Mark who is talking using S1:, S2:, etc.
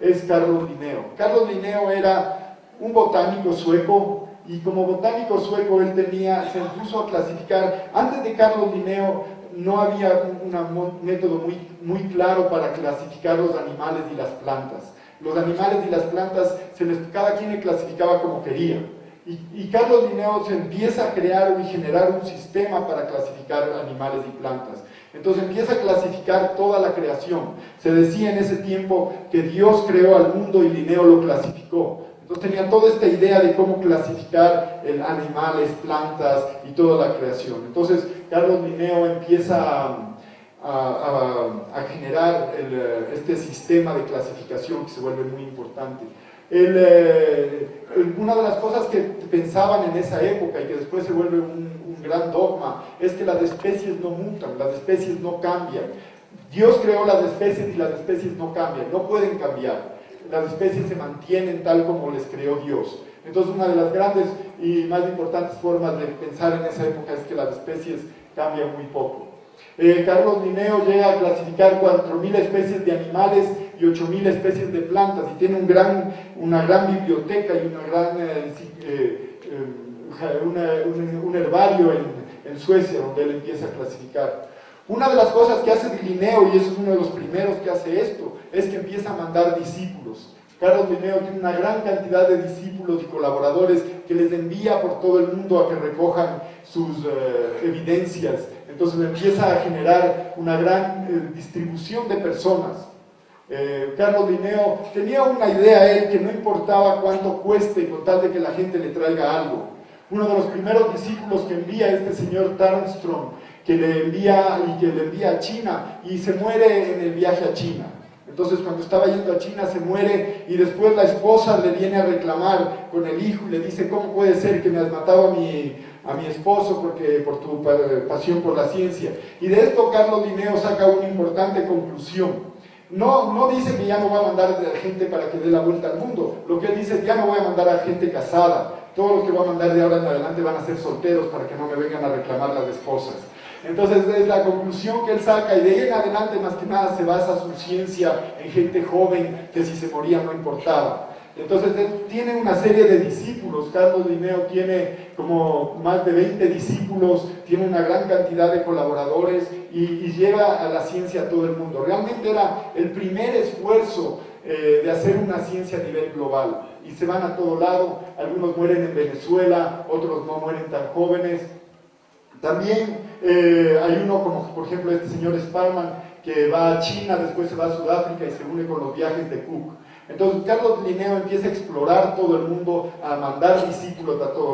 S1: es Carlos Linneo. Carlos Linneo era un botánico sueco, y como botánico sueco él se puso a clasificar. Antes de Carlos Linneo no había un método muy claro para clasificar los animales y las plantas. Los animales y las plantas, cada quien le clasificaba como quería. Y Carlos Linneo se empieza a crear y generar un sistema para clasificar animales y plantas. Entonces empieza a clasificar toda la creación. Se decía en ese tiempo que Dios creó al mundo y Linneo lo clasificó. Entonces tenía toda esta idea de cómo clasificar animales, plantas y toda la creación. Entonces Carlos Linneo empieza a generar este sistema de clasificación que se vuelve muy importante. Una de las cosas que pensaban en esa época y que después se vuelve un gran dogma es que las especies no mutan, las especies no cambian. Dios creó las especies y las especies no cambian, no pueden cambiar. Las especies se mantienen tal como les creó Dios. Entonces una de las grandes y más importantes formas de pensar en esa época es que las especies cambian muy poco. Carlos Linneo llega a clasificar 4.000 especies de animales y 8.000 especies de plantas, y tiene una gran biblioteca y un herbario en Suecia donde él empieza a clasificar. Una de las cosas que hace Linneo, y eso es uno de los primeros que hace esto, es que empieza a mandar discípulos. Carlos Linneo tiene una gran cantidad de discípulos y colaboradores que les envía por todo el mundo a que recojan sus evidencias. Entonces empieza a generar una gran distribución de personas. Carlos Linneo tenía una idea él que no importaba cuánto cueste con tal de que la gente le traiga algo. Uno de los primeros discípulos que envía este señor Tarnström, que le envía a China, y se muere en el viaje a China. Entonces cuando estaba yendo a China se muere, y después la esposa le viene a reclamar con el hijo y le dice: ¿cómo puede ser que me has matado a mi esposo por tu pasión por la ciencia? Y de esto Carlos Linneo saca una importante conclusión. No dice que ya no va a mandar gente para que dé la vuelta al mundo. Lo que él dice es: ya no voy a mandar a gente casada. Todos los que voy a mandar de ahora en adelante van a ser solteros para que no me vengan a reclamar las esposas. Entonces es la conclusión que él saca, y de ahí en adelante más que nada se basa su ciencia en gente joven que si se moría no importaba. Entonces él tiene una serie de discípulos. Carlos Linneo tiene como más de 20 discípulos, tiene una gran cantidad de colaboradores y lleva a la ciencia a todo el mundo. Realmente era el primer esfuerzo de hacer una ciencia a nivel global, y se van a todo lado. Algunos mueren en Venezuela, otros no mueren tan jóvenes. También hay uno como por ejemplo este señor Sparman, que va a China, después se va a Sudáfrica y se une con los viajes de Cook. Entonces Carlos Linneo empieza a explorar todo el mundo, a mandar discípulos a todo